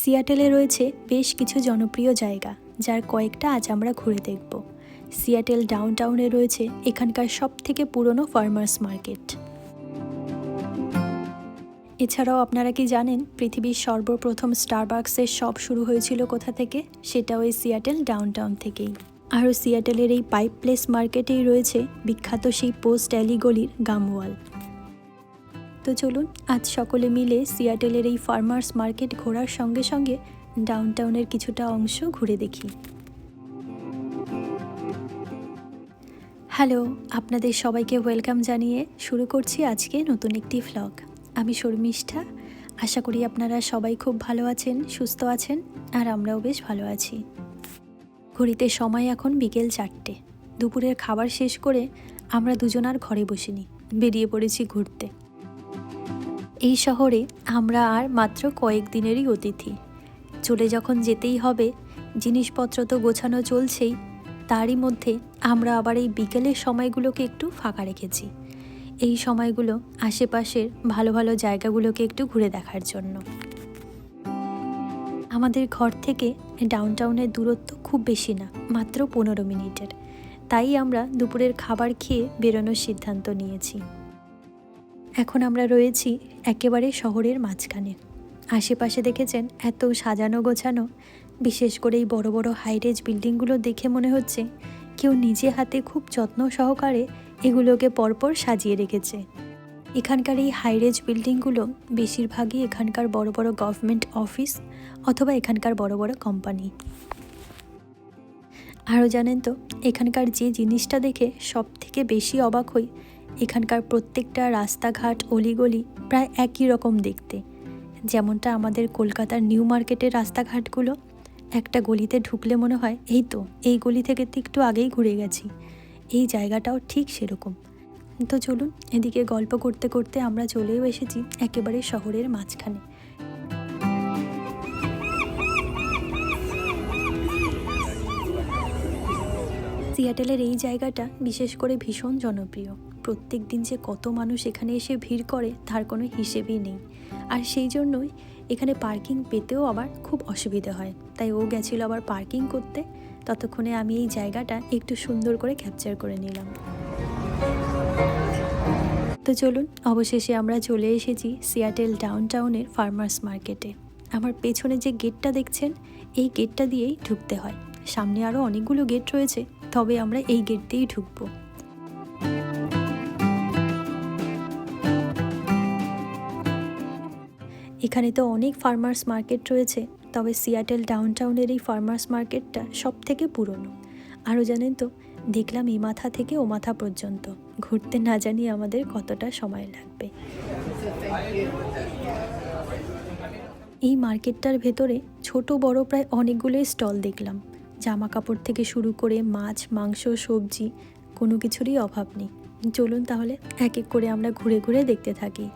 সিয়াটেলে রয়েছে বেশ কিছু জনপ্রিয় জায়গা, যার কয়েকটা আজ আমরা ঘুরে দেখব। সিয়াটেল ডাউনটাউনে রয়েছে এখানকার সবথেকে পুরনো ফার্মার্স মার্কেট। এছাড়াও আপনারা কি জানেন পৃথিবীর সর্বপ্রথম স্টারবাকসের শপ শুরু হয়েছিল কোথা থেকে? সেটাও এই সিয়াটেল ডাউনটাউন থেকেই। আরও সিয়াটেলের এই পাইপ প্লেস মার্কেটেই রয়েছে বিখ্যাত সেই পোস্ট অ্যালি গলির গামওয়াল। তো চলুন আজ সকলে মিলে সিয়াটেলের এই ফার্মার্স মার্কেট ঘোরার সঙ্গে সঙ্গে ডাউনটাউনের কিছুটা অংশ ঘুরে দেখি। হ্যালো, আপনাদের সবাইকে ওয়েলকাম জানিয়ে শুরু করছি আজকে নতুন একটি ভ্লগ। আমি শর্মিষ্ঠা। আশা করি আপনারা সবাই খুব ভালো আছেন, সুস্থ আছেন, আর আমরাও বেশ ভালো আছি। ঘড়িতে সময় এখন বিকেল 4টে। দুপুরের খাবার শেষ করে আমরা দুজন আর ঘরে বসিনি, বেরিয়ে পড়েছি ঘুরতে। এই শহরে আমরা আর মাত্র কয়েকদিনেরই অতিথি। চলে যখন যেতেই হবে, জিনিসপত্র তো গোছানো চলছেই, তারই মধ্যে আমরা আবার এই বিকেলের সময়গুলোকে একটু ফাঁকা রেখেছি। এই সময়গুলো আশেপাশের ভালো ভালো জায়গাগুলোকে একটু ঘুরে দেখার জন্য। আমাদের ঘর থেকে ডাউনটাউনের দূরত্ব খুব বেশি না, মাত্র 15 মিনিটের। তাই আমরা দুপুরের খাবার খেয়ে বেরোনোর সিদ্ধান্ত নিয়েছি। এখন আমরা রয়েছি একেবারে শহরের মাঝখানে। আশেপাশে দেখেছেন এত সাজানো গোছানো, বিশেষ করে এই বড় বড় হাইরেজ বিল্ডিংগুলো দেখে মনে হচ্ছে কেউ নিজে হাতে খুব যত্ন সহকারে এগুলোকে পরপর সাজিয়ে রেখেছে। এখানকার এই হাইরেজ বিল্ডিংগুলো বেশিরভাগই এখানকার বড় বড় গভর্নমেন্ট অফিস অথবা এখানকার বড় বড় কোম্পানি। আরও জানেন তো, এখানকার যে জিনিসটা দেখে সব থেকে বেশি অবাক হই, এখানকার প্রত্যেকটা রাস্তাঘাট অলিগলি প্রায় একই রকম দেখতে। যেমনটা আমাদের কলকাতার নিউ মার্কেটের রাস্তাঘাটগুলো, একটা গলিতে ঢুকলে মনে হয় এই তো এই গলি থেকে তো একটু আগেই ঘুরে গেছি। এই জায়গাটাও ঠিক সেরকম। তো চলুন, এদিকে গল্প করতে করতে আমরা চলেও এসেছি একেবারে শহরের মাঝখানে। সিয়াটেলের এই জায়গাটা বিশেষ করে ভীষণ জনপ্রিয়। প্রত্যেক দিন যে কত মানুষ এখানে এসে ভিড় করে তার কোনো হিসেবই নেই। আর সেই জন্যই এখানে পার্কিং পেতেও আবার খুব অসুবিধে হয়। তাই ও গেছিল আবার পার্কিং করতে, ততক্ষণে আমি এই জায়গাটা একটু সুন্দর করে ক্যাপচার করে নিলাম। তো চলুন, অবশেষে আমরা চলে এসেছি সিয়াটেল ডাউনটাউনের ফার্মার্স মার্কেটে। আমার পেছনে যে গেটটা দেখছেন, এই গেটটা দিয়েই ঢুকতে হয়। সামনে আরও অনেকগুলো গেট রয়েছে, তবে আমরা এই গেট দিয়েই ঢুকবো। এখানে তো অনেক ফার্মার্স মার্কেট রয়েছে, তবে সিয়াটেল ডাউনটাউনের এই ফার্মার্স মার্কেটটা সব থেকে পুরনো। আরও জানেন তো, দেখলাম এই মাথা থেকে ও মাথা পর্যন্ত ঘুরতে না জানি আমাদের কতটা সময় লাগবে। এই মার্কেটটার ভেতরে ছোট বড় প্রায় অনেকগুলোই স্টল দেখলাম। জামা কাপড় থেকে শুরু করে মাছ, মাংস, সবজি, কোনো কিছুরই অভাব নেই। চলুন তাহলে এক এক করে আমরা ঘুরে ঘুরে দেখতে থাকি।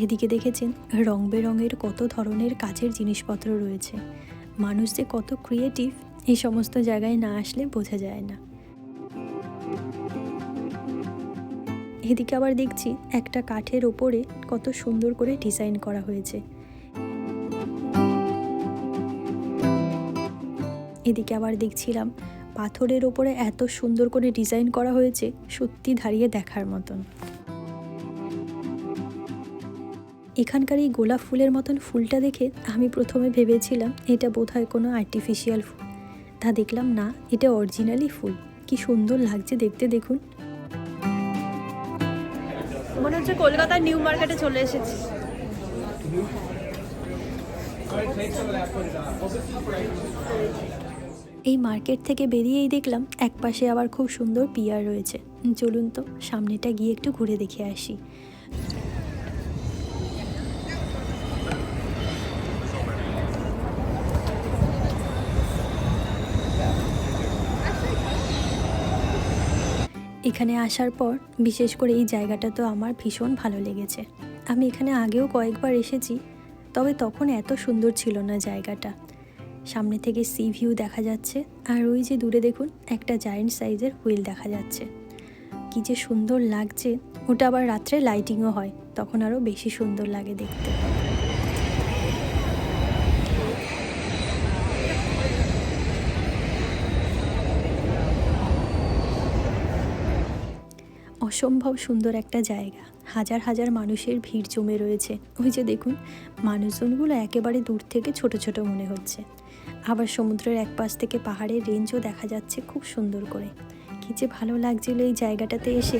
এদিকে দেখেছেন রং বেরঙের কত ধরনের কাচের জিনিসপত্র রয়েছে। মানুষ যে কত ক্রিয়েটিভ, এই সমস্ত জায়গায় না আসলে বোঝা যায় না। এদিকে আবার দেখছি একটা কাঠের ওপরে কত সুন্দর করে ডিজাইন করা হয়েছে। এদিকে আবার দেখছিলাম পাথরের ওপরে এত সুন্দর করে ডিজাইন করা হয়েছে, সত্যি দাঁড়িয়ে দেখার মতন। এখানকার এই গোলাপ ফুলের মতন ফুলটা দেখে আমি প্রথমে ভেবেছিলাম এটা বোধহয় কোনো আর্টিফিশিয়াল ফুল। তা দেখলাম না, এটা অরিজিনালি ফুল। কি সুন্দর লাগছে দেখতে, দেখুন। মনে হচ্ছে কলকাতার নিউ মার্কেটে চলে এসেছি। এই মার্কেট থেকে বেরিয়েই দেখলাম একপাশে আবার খুব সুন্দর পিয়ার রয়েছে। চলুন তো সামনেটা গিয়ে একটু ঘুরে দেখে আসি। এখানে আসার পর বিশেষ করে এই জায়গাটা তো আমার ভীষণ ভালো লেগেছে। আমি এখানে আগেও কয়েকবার এসেছি, তবে তখন এত সুন্দর ছিল না জায়গাটা। সামনে থেকে সি ভিউ দেখা যাচ্ছে, আর ওই যে দূরে দেখুন একটা জায়েন্ট সাইজের হুইল দেখা যাচ্ছে। কি যে সুন্দর লাগছে। ওটা আবার রাত্রে লাইটিংও হয়, তখন আরও বেশি সুন্দর লাগে দেখতে। অসম্ভব সুন্দর একটা জায়গা, হাজার হাজার মানুষের ভিড় জমে রয়েছে। ওই যে দেখুন, মানুষজনগুলো একেবারে দূর থেকে ছোট ছোট মনে হচ্ছে। আবার সমুদ্রের এক পাশ থেকে পাহাড়ের রেঞ্জও দেখা যাচ্ছে খুব সুন্দর করে। কী যে ভালো লাগছিল এই জায়গাটাতে এসে।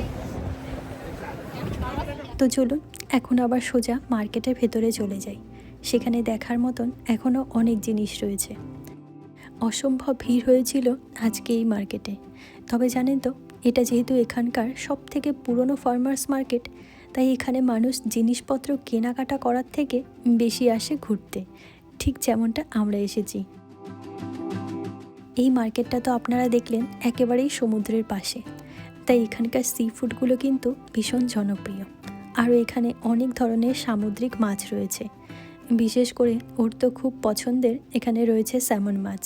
তো চলুন এখন আবার সোজা মার্কেটের ভেতরে চলে যাই। সেখানে দেখার মতন এখনও অনেক জিনিস রয়েছে। অসম্ভব ভিড় হয়েছিল আজকে এই মার্কেটে। তবে জানেন তো, এটা যেহেতু এখানকার সব থেকে পুরনো ফার্মার্স মার্কেট, তাই এখানে মানুষ জিনিসপত্র কেনাকাটা করার থেকে বেশি আসে ঘুরতে, ঠিক যেমনটা আমরা এসেছি। এই মার্কেটটা তো আপনারা দেখলেন একেবারেই সমুদ্রের পাশে, তাই এখানকার সি ফুডগুলো কিন্তু ভীষণ জনপ্রিয়। আরও এখানে অনেক ধরনের সামুদ্রিক মাছ রয়েছে। বিশেষ করে ওর তো খুব পছন্দের এখানে রয়েছে salmon much.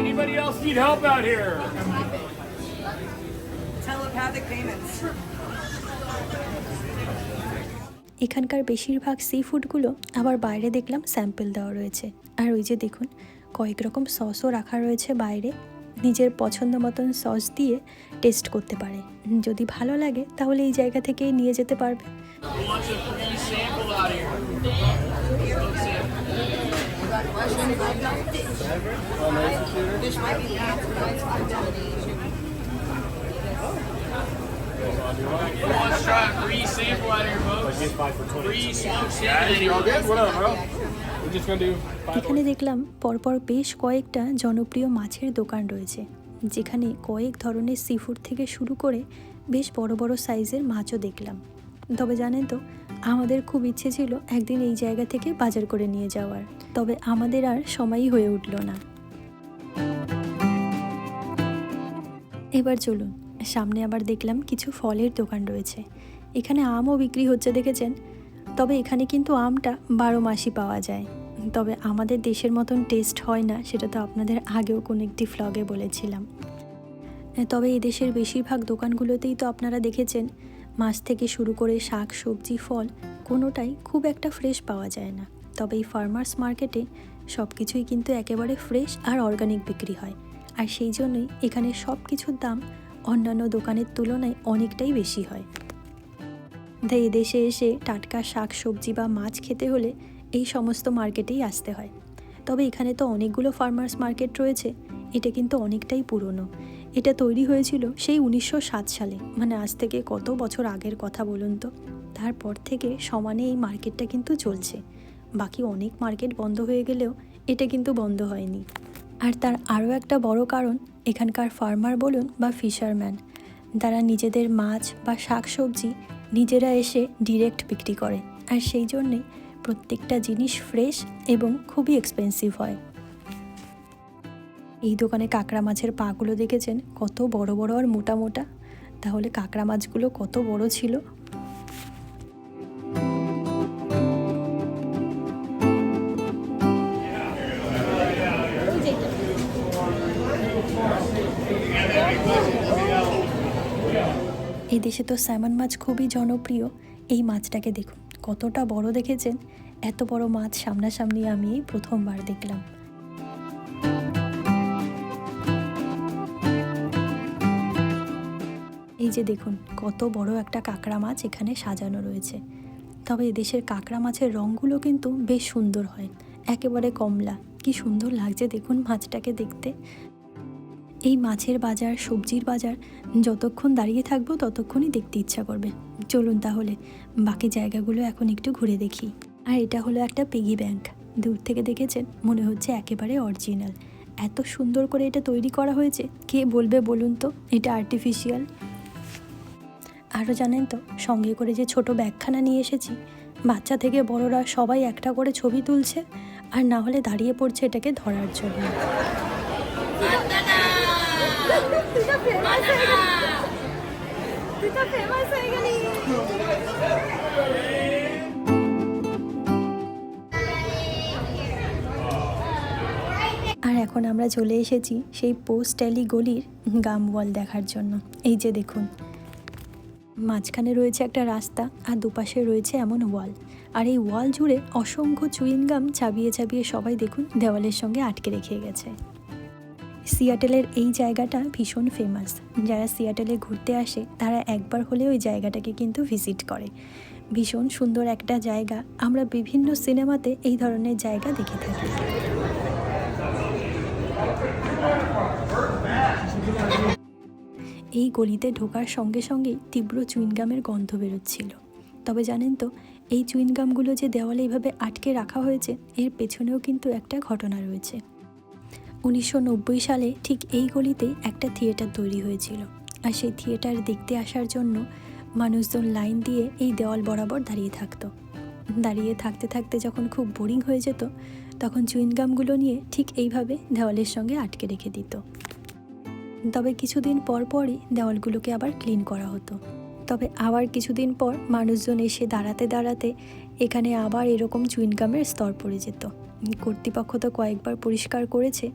Anybody else need help out here? Telepathic payments. এখানকার বেশিরভাগ সি ফুডগুলো আবার বাইরে দেখলাম স্যাম্পল দেওয়া রয়েছে। আর ওই যে দেখুন, কয়েক রকম সসও রাখা রয়েছে বাইরে। নিজের পছন্দ মতন সস দিয়ে টেস্ট করতে পারে। যদি ভালো লাগে তাহলে এই জায়গা থেকে নিয়ে যেতে পারবে। Who wants a free sample out here? Fish might be Who wants to try a free sample out here, folks? Free smoked salmon. You all good? What up, bro? We're just gonna do 5 এখানে দেখলাম পরপর বেশ কয়েকটা জনপ্রিয় মাছের দোকান রয়েছে, যেখানে কয়েক ধরনের সি ফুড থেকে শুরু করে বেশ বড় বড় সাইজের মাছও দেখলাম। তবে জানেন তো, আমাদের খুব ইচ্ছে ছিল একদিন এই জায়গা থেকে বাজার করে নিয়ে যাওয়ার, তবে আমাদের আর সময়ই হয়ে উঠল না। এবার চলুন, সামনে আবার দেখলাম কিছু ফলের দোকান রয়েছে। এখানে আমও বিক্রি হচ্ছে দেখেছেন। তবে এখানে কিন্তু আমটা 12 মাসই পাওয়া যায়। তবে আমাদের দেশের মতন টেস্ট হয় না, সেটা তো আপনাদের আগেও কোনো একটি ভ্লগে বলেছিলাম। তবে এই দেশের বেশিরভাগ দোকানগুলোতেই তো আপনারা দেখেছেন, মাছ থেকে শুরু করে শাক সবজি ফল কোনোটাই খুব একটা ফ্রেশ পাওয়া যায় না। তবে এই ফার্মার্স মার্কেটে সব কিছুই কিন্তু একেবারে ফ্রেশ আর অর্গানিক বিক্রি হয়। আর সেই জন্যই এখানে সব কিছুর দাম অন্যান্য দোকানের তুলনায় অনেকটাই বেশি হয়। তাই এদেশে এসে টাটকা শাক সবজি বা মাছ খেতে হলে এই সমস্ত মার্কেটেই আসতে হয়। তবে এখানে তো অনেকগুলো ফার্মার্স মার্কেট রয়েছে। এটা কিন্তু অনেকটাই পুরনো। এটা তৈরি হয়েছিল সেই 1907 সালে, মানে আজ থেকে কত বছর আগের কথা বলুন তো। তারপর থেকে সমানে এই মার্কেটটা কিন্তু চলছে। বাকি অনেক মার্কেট বন্ধ হয়ে গেলেও এটা কিন্তু বন্ধ হয়নি। আর তার আরও একটা বড় কারণ, এখানকার ফার্মার বলুন বা ফিশারম্যান, তারা নিজেদের মাছ বা শাক সবজি নিজেরা এসে ডিরেক্ট বিক্রি করে। আর সেই জন্যেই প্রত্যেকটা জিনিস ফ্রেশ এবং খুবই এক্সপেন্সিভ হয়। এই দোকানে কাঁকড়া মাছের পাগুলো দেখেছেন, কত বড় বড় আর মোটা মোটা। তাহলে কাঁকড়া মাছগুলো কত বড় ছিল। এই দেশে তো স্যামন মাছ খুবই জনপ্রিয়। এই মাছটাকে দেখুন কতটা বড় দেখেছেন। এত বড় মাছ সামনাসামনি আমি এই প্রথমবার দেখলাম। এই যে দেখুন কত বড় একটা কাঁকড়া মাছ এখানে সাজানো রয়েছে। তবে এদেশের কাঁকড়া মাছের রঙগুলো কিন্তু বেশ সুন্দর হয়, একেবারে কমলা। কি সুন্দর লাগছে দেখুন মাছটাকে দেখতে। এই মাছের বাজার সবজির বাজার যতক্ষণ দাঁড়িয়ে থাকবো ততক্ষণই দেখতে ইচ্ছা করবে। চলুন তাহলে বাকি জায়গাগুলো এখন একটু ঘুরে দেখি। আর এটা হলো একটা পিগি ব্যাংক। দূর থেকে দেখেছেন, মনে হচ্ছে একেবারে অরিজিনাল। এত সুন্দর করে এটা তৈরি করা হয়েছে, কে বলবে বলুন তো এটা আর্টিফিশিয়াল। আরও জানেন তো, সঙ্গে করে যে ছোট ব্যাগখানা নিয়ে এসেছি, বাচ্চা থেকে বড়রা সবাই একটা করে ছবি তুলছে, আর না হলে দাঁড়িয়ে পড়ছে এটাকে ধরার জন্য। আর এখন আমরা চলে এসেছি সেই পোস্ট অ্যালি গলির গাম ওয়াল দেখার জন্য। এই যে দেখুন, মাঝখানে রয়েছে একটা রাস্তা আর দুপাশে রয়েছে এমন ওয়াল, আর এই ওয়াল জুড়ে অসংখ্য চুইংগাম চাবিয়ে চাবিয়ে সবাই দেখুন দেওয়ালের সঙ্গে আটকে রেখে গেছে। সিয়াটেলের এই জায়গাটা ভীষণ ফেমাস। যারা সিয়াটেলে ঘুরতে আসে তারা একবার হলেও ওই জায়গাটাকে কিন্তু ভিজিট করে। ভীষণ সুন্দর একটা জায়গা, আমরা বিভিন্ন সিনেমাতে এই ধরনের জায়গা দেখে থাকি। এই গলিতে ঢোকার সঙ্গে সঙ্গেই তীব্র চুইনগামের গন্ধ বেরোচ্ছিল। তবে জানেন তো, এই চুইনগামগুলো যে দেওয়ালে এইভাবে আটকে রাখা হয়েছে এর পেছনেও কিন্তু একটা ঘটনা রয়েছে। 1990 সালে ঠিক এই গলিতেই একটা থিয়েটার তৈরি হয়েছিল, আর সেই থিয়েটার দেখতে আসার জন্য মানুষজন লাইন দিয়ে এই দেওয়াল বরাবর দাঁড়িয়ে থাকতো। দাঁড়িয়ে থাকতে থাকতে যখন খুব বোরিং হয়ে যেত তখন চুইনগামগুলো নিয়ে ঠিক এইভাবে দেওয়ালের সঙ্গে আটকে রেখে দিত। তবে কিছুদিন পর পরই দেওয়ালগুলোকে আবার ক্লিন করা হতো। তবে আবার কিছুদিন পর মানুষজন এসে দাঁড়াতে দাঁড়াতে এখানে আবার এরকম চুইনগামের স্তর পড়ে যেত। কর্তৃপক্ষ তো কয়েকবার পরিষ্কার করেছে,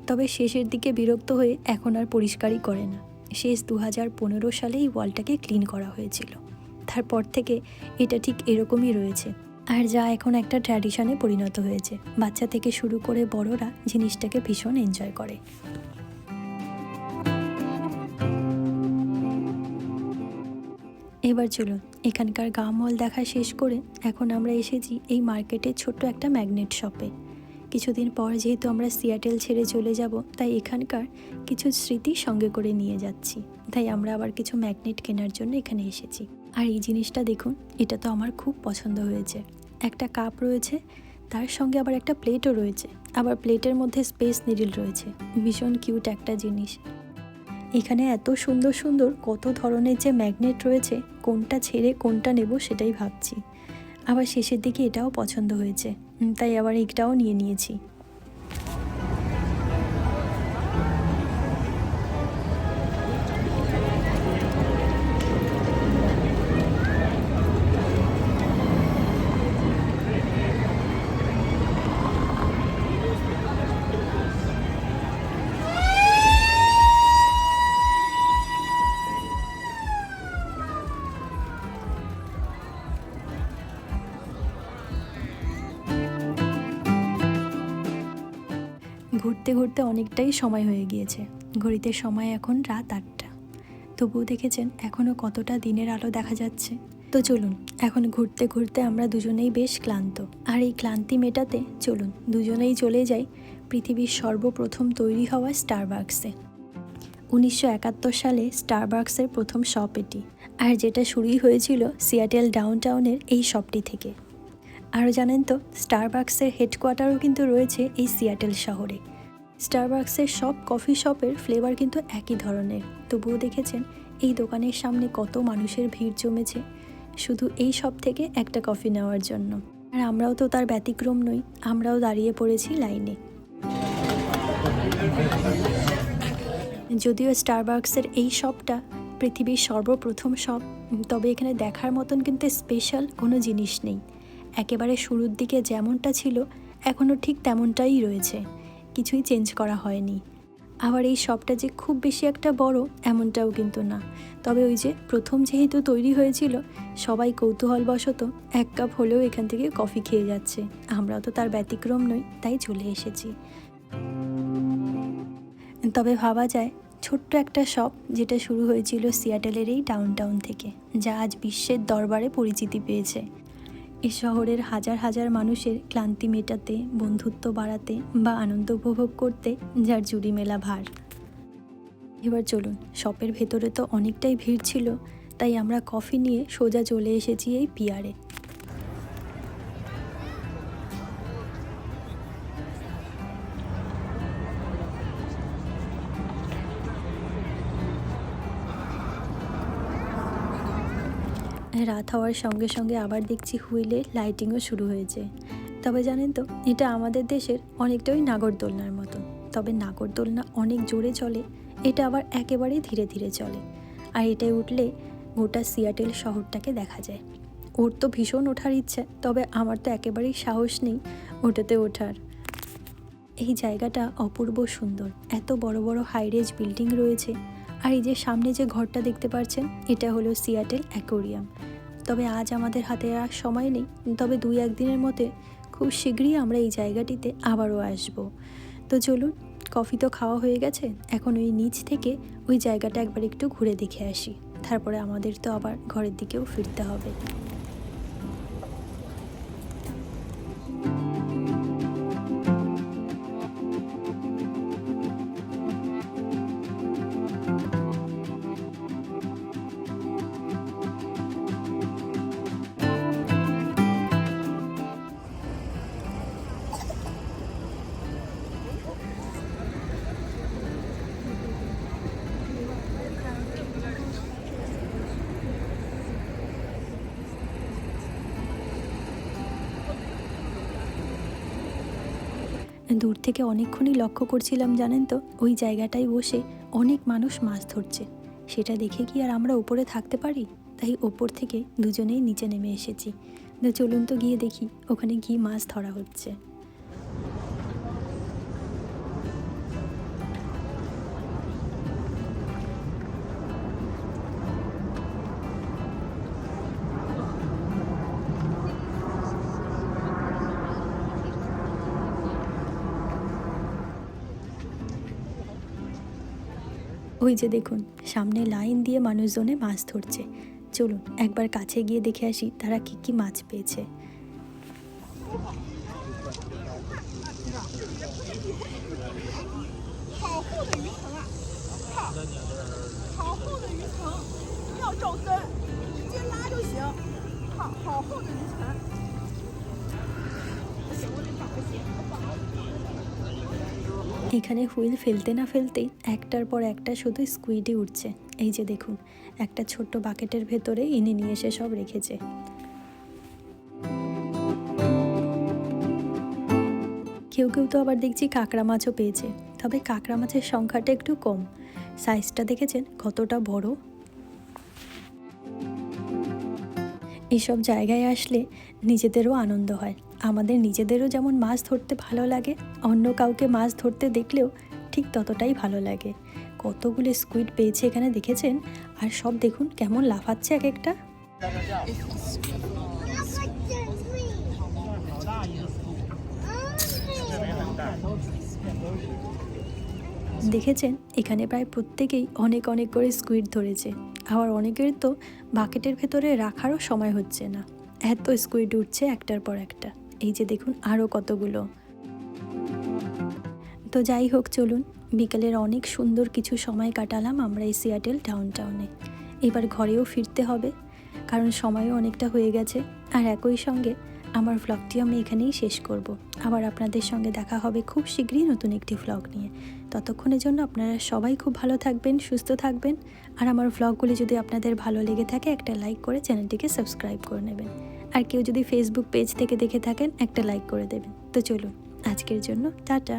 তবে শেষের দিকে বিরক্ত হয়ে এখন আর পরিষ্কারই করে না। শেষ 2015 সালে এই ওয়ালটাকে ক্লিন করা হয়েছিল। তারপর থেকে এটা ঠিক এরকমই রয়েছে, আর যা এখন একটা ট্র্যাডিশনে পরিণত হয়েছে। বাচ্চা থেকে শুরু করে বড়রা জিনিসটাকে ভীষণ এনজয় করে। এবার চলুন এখানকার গা মল দেখা শেষ করে এখন আমরা এসেছি এই মার্কেটের ছোট্ট একটা ম্যাগনেট শপে। কিছুদিন পর যেহেতু আমরা সিয়াটেল ছেড়ে চলে যাব, তাই এখানকার কিছু স্মৃতি সঙ্গে করে নিয়ে যাচ্ছি। তাই আমরা আবার কিছু ম্যাগনেট কেনার জন্য এখানে এসেছি। আর এই জিনিসটা দেখুন, এটা তো আমার খুব পছন্দ হয়েছে। একটা কাপ রয়েছে, তার সঙ্গে আবার একটা প্লেটও রয়েছে, আবার প্লেটের মধ্যে স্পেস নিডল রয়েছে। ভীষণ কিউট একটা জিনিস। এখানে এত সুন্দর সুন্দর কত ধরনের যে ম্যাগনেট রয়েছে, কোনটা ছেড়ে কোনটা নেব সেটাই ভাবছি। আবার শেষের দিকে এটাও পছন্দ হয়েছে, তাই আবার এটাও নিয়ে নিয়েছি। ঘুরতে ঘুরতে অনেকটাই সময় হয়ে গিয়েছে। ঘড়িতে সময় এখন রাত 8টা। তবুও দেখেছেন এখনও কতটা দিনের আলো দেখা যাচ্ছে। তো চলুন এখন ঘুরতে ঘুরতে আমরা দুজনেই বেশ ক্লান্ত, আর এই ক্লান্তি মেটাতে চলুন দুজনেই চলে যাই পৃথিবীর সর্বপ্রথম তৈরি হওয়া স্টারবাকসে। 1971 সালে স্টারবাকসের প্রথম শপ এটি, আর যেটা শুরুই হয়েছিল সিয়াটেল ডাউনটাউনের এই শপটি থেকে। আরও জানেন তো, স্টারবাকসের হেডকোয়ার্টারও কিন্তু রয়েছে এই সিয়াটেল শহরে। স্টারবাকসের সব কফি শপের ফ্লেভার কিন্তু একই ধরনের। তবুও দেখেছেন এই দোকানের সামনে কত মানুষের ভিড় জমেছে শুধু এই শপ থেকে একটা কফি নেওয়ার জন্য। আর আমরাও তো তার ব্যতিক্রম নই, আমরাও দাঁড়িয়ে পড়েছি লাইনে। যদিও স্টারবাকসের এই শপটা পৃথিবীর সর্বপ্রথম শপ, তবে এখানে দেখার মতন কিন্তু স্পেশাল কোনো জিনিস নেই। একেবারে শুরুর দিকে যেমনটা ছিল এখনও ঠিক তেমনটাই রয়েছে, কিছুই চেঞ্জ করা হয়নি। আবার এই শপটা যে খুব বেশি একটা বড় এমনটাও কিন্তু না। তবে ওই যে প্রথম যেহেতু তৈরি হয়েছিল, সবাই কৌতূহলবশত এক কাপ হলেও এখান থেকে কফি খেয়ে যাচ্ছে। আমরাও তো তার ব্যতিক্রম নই, তাই চলে এসেছি। তবে ভাবা যায় ছোট্ট একটা শপ যেটা শুরু হয়েছিল সিয়াটেলের এই ডাউনটাউন থেকে, যা আজ বিশ্বের দরবারে পরিচিতি পেয়েছে। এই শহরের হাজার হাজার মানুষের ক্লান্তি মেটাতে, বন্ধুত্ব বাড়াতে বা আনন্দ উপভোগ করতে যার জুড়ি মেলা ভার। এবার চলুন, শপের ভেতরে তো অনেকটাই ভিড় ছিল, তাই আমরা কফি নিয়ে সোজা চলে এসেছি এই পিয়ারে। রাত হওয়ার সঙ্গে সঙ্গে আবার দেখছি হুইলে লাইটিংও শুরু হয়েছে। তবে জানেন তো, এটা আমাদের দেশের অনেকটাই নাগরদোলনার মতো। তবে নাগরদোলনা অনেক জোরে চলে, এটা আবার একেবারেই ধীরে ধীরে চলে। আর এটায় উঠলে গোটা সিয়াটেল শহরটাকে দেখা যায়। ওর তো ভীষণ ওঠার ইচ্ছে, তবে আমার তো একেবারেই সাহস নেই ওটাতে ওঠার। এই জায়গাটা অপূর্ব সুন্দর, এত বড় বড় হাইরেজ বিল্ডিং রয়েছে, আর এই যে সামনে যে ঘরটা দেখতে পাচ্ছেন, এটা হলো সিয়াটেল অ্যাকোরিয়াম। তবে আজ আমাদের হাতে আর সময় নেই, তবে 2-1 দিনের মধ্যে খুব শীঘ্রই আমরা এই জায়গাটিতে আবারও আসব। তো চলুন, কফি তো খাওয়া হয়ে গেছে, এখন ওই নিচ থেকে ওই জায়গাটা একবার একটু ঘুরে দেখে আসি, তারপরে আমাদের তো আবার ঘরের দিকেও ফিরতে হবে। দূর থেকে অনেকক্ষণই লক্ষ্য করছিলাম জানেন তো, ওই জায়গাটায় বসে অনেক মানুষ মাছ ধরছে। সেটা দেখে কি আর আমরা উপরে থাকতে পারি, তাই ওপর থেকে দুজনেই নিচে নেমে এসেছি। তো চলুন তো গিয়ে দেখি ওখানে কি মাছ ধরা হচ্ছে। ওই যে দেখুন, সামনে লাইন দিয়ে মানুষজনে মাছ ধরছে। চলুন একবার কাছে গিয়ে দেখে আসি তারা কি কি মাছ পেয়েছে। এখানে হুইল ফেলতে না ফেলতেই একটার পর একটা শুধু স্কুইডই উঠছে। এই যে দেখুন, একটা ছোট্ট বাকেটের ভেতরে ইনি নিয়ে এসে সব রেখেছে। কেউ কেউ তো আবার দেখছি কাঁকড়া মাছও পেয়েছে, তবে কাঁকড়া মাছের সংখ্যাটা একটু কম। সাইজটা দেখেছেন কতটা বড়। এইসব জায়গায় আসলে নিজেদেরও আনন্দ হয়, আমাদের নিজেদেরও যেমন মাছ ধরতে ভালো লাগে, অন্য কাউকে মাছ ধরতে দেখলেও ঠিক ততটাই ভালো লাগে। কতগুলো স্কুইড পেয়েছে এখানে দেখেছেন, আর সব দেখুন কেমন লাফাচ্ছে এক একটা। দেখেছেন এখানে প্রায় প্রত্যেকেই অনেক অনেক করে স্কুইড ধরেছে, আবার অনেকের তো বাকেটের ভেতরে রাখারও সময় হচ্ছে না, এত স্কুইড উঠছে একটার পর একটা। এই যে দেখুন আরও কতগুলো। তো যাই হোক, চলুন, বিকেলের অনেক সুন্দর কিছু সময় কাটালাম আমরা এই সিয়াটেল ডাউনটাউনে। এবার ঘরেও ফিরতে হবে, কারণ সময়ও অনেকটা হয়ে গেছে। আর একই সঙ্গে আমার ভ্লগটি আমি এখানেই শেষ করব। আবার আপনাদের সঙ্গে দেখা হবে খুব শীঘ্রই নতুন একটি ভ্লগ নিয়ে। ততক্ষণের জন্য আপনারা সবাই খুব ভালো থাকবেন, সুস্থ থাকবেন। আর আমার ভ্লগগুলি যদি আপনাদের ভালো লেগে থাকে একটা লাইক করে চ্যানেলটিকে সাবস্ক্রাইব করে নেবেন। আর কেউ যদি ফেসবুক পেজ থেকে দেখে থাকেন একটা লাইক করে দেবেন। তো চলুন, আজকের জন্য টাটা।